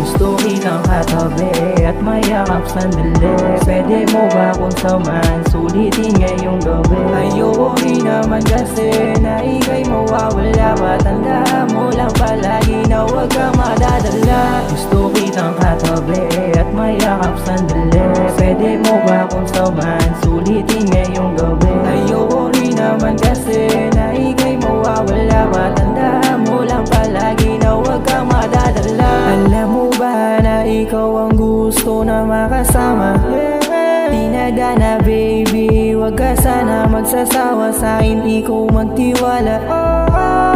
Gusto kitang katabi at mayakap sandali. Pwede mo ba akong samahan, sulitin ngayong gabi? Ayoko rin naman kasi na ika'y mawawala pa. Tandaan mo lang palagi na huwag kang madadala. Gusto kitang katabi at mayakap sandali. Pwede mo ba akong samahan, sulitin ngayong gabi? Ayoko rin naman kasi na ika'y mawawala pa. Tandaan mo lang palagi na huwag kang madadala. Alam mo ba na ikaw ang gusto na makasama? Tinada na baby, wag ka sana magsasawa sa'kin, ikaw magtiwala.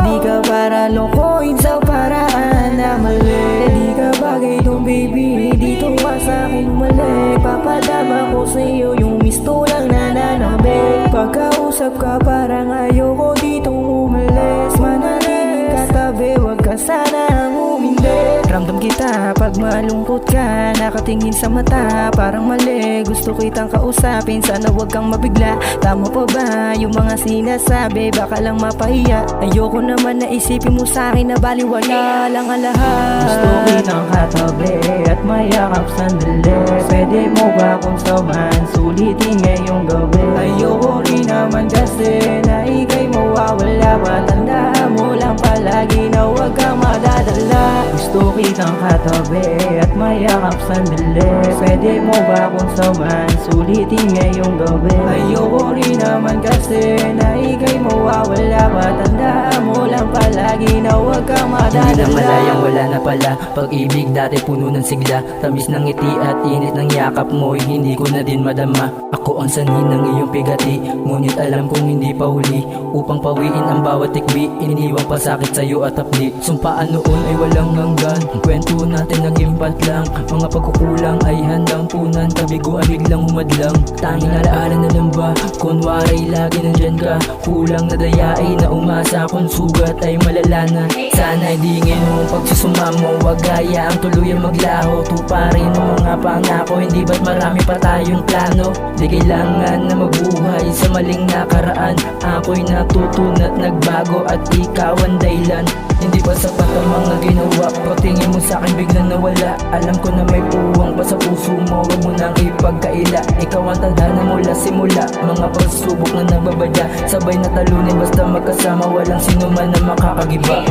Di ka para lokohin sa paraan na mali. Di ka bagay dun baby, dito ka sa'kin mali. Papadama ko sa'yo yung misto lang na nanabig. Pagkausap ka parang ayoko ditong umalis. Manaliling katabi, wag ka sana umindi. Ramdam kita pag malungkot ka, nakatingin sa mata parang mali. Gusto kitang kausapin, sana wag kang mabigla. Tama pa ba yung mga sinasabi, baka lang mapahiya. Ayoko naman na isipin mo sa'kin na baliwala lang ang lahat. Gusto kitang katabi at mayakap sandali. Pwede mo ba akong samahan, sulitin ngayong gabi? Ayoko rin naman kasi na ika'y mawawala pa. Tandaan mo lang palagi na huwag kang madadala. Gusto kitang katabi at mayakap sandali. Pwede mo ba akong samahan, sulitin ngayong gabi? Ayoko rin naman kasi na ika'y mawawala pa. Tandaan mo lang palagi na huwag kang madadala. Hindi na malayang wala na pala pag-ibig, dati puno ng sigla. Tamis ng ngiti at init ng yakap mo'y hindi ko na din madama. Ako ang sanhin ng iyong pigati, ngunit alam kong hindi pa huli. Upang pawiin ang bawat tikbi, iniwang pasakit sa'yo at hapdi. Sumpaan noon ay walang hanggan, kwento natin naging lang. Mga pagkukulang ay handang punan, kabiguan biglang humadlang. Tanging alaala na lang ba, kunwari lagi nandyan ka. Kulang na dayain na umasa kung sugat ay malala na. Sana idingin mo pagsusumamo, wag gaya ang tuluyang maglaho. Tuparin ang mga pangako, hindi ba't marami pa tayong plano? Di kailangan na mabuhay sa maling nakaraan. Ako'y natutunan at nagbago at ikaw ang dahilan. Hindi ba sapat ang mga ginawa? Pagtingin mo sa'kin biglang nawala. Alam ko na may puwang pa sa puso mo, wag mo nang ipagkaila. Ikaw ang tadhana mula simula, mga pagsubok na nagbabadya. Sabay na talunin basta magkasama, walang sino man na makakagiba.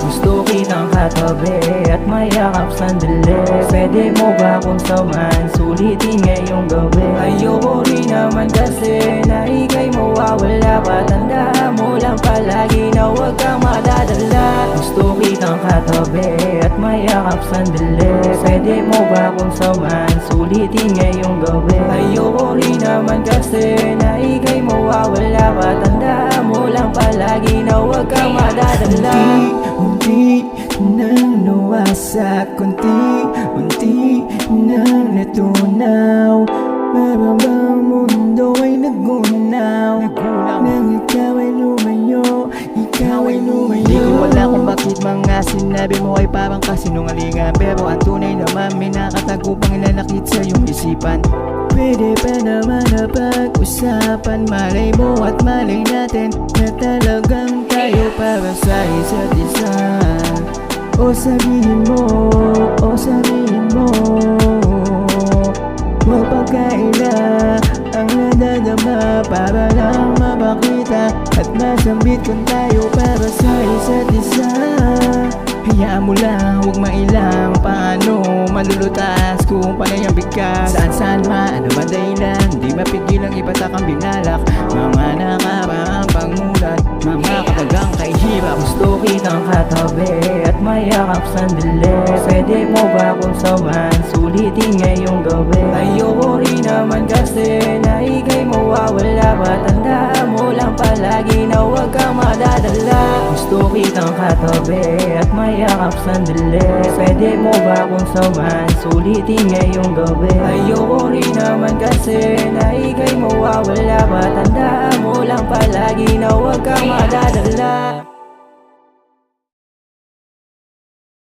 Gusto kitang katabi at mayakap sandali. Pwede mo ba akong samahan, sulitin ngayong gabi? Ayoko rin naman kasi na ika'y mawawala pa. Tandaan mo lang palagi na huwag kang madadala. Gusto kitang katabi at mayakap sandali. Pwede mo ba akong samahan, sulitin ngayong gabi? Ayoko rin naman kasi na ika'y mawawala pa. Tandaan mo lang palagi na huwag kang madadala. Unti nang nawasak, unti nang natunaw. Para bang mundo ay nagunaw, nang ikaw ay lumayo, ikaw ay lumayo. Di ko wala kung bakit mga sinabi mo ay parang kasinungalingan. Pero ang tunay naman may nakatago pang ilalakit sa iyong isipan. Pwede pa naman na pag-usapan, malay mo at malay natin na talagang tayo para sa isa't isa. O sabihin mo, huwag pagkaila ang nadadama para lang mapakita at masambit kung tayo para sa isa't isa. Hayaan mo lang, huwag mailang paano malulutas kung panay ang bigkas. Saan man, ano man dahilan, di mapigilang ibatak ang binalak. Mga nakaraang pagmulat, mga katagang kahihirap. Gusto kitang katabi at mayakap sandali. Pwede mo ba akong samahan, sulitin ngayong gabi? Ayoko rin naman kasi na ika'y mawawala pa. Tandaan mo lang palagi na huwag kang madadala. Gusto kitang katabi at mayakap sandali. Pwede mo ba akong samahan, sulitin ngayong gabi? Ayoko rin naman kasi na ika'y mawawala pa. Tandaan mo lang palagi na huwag kang madadala.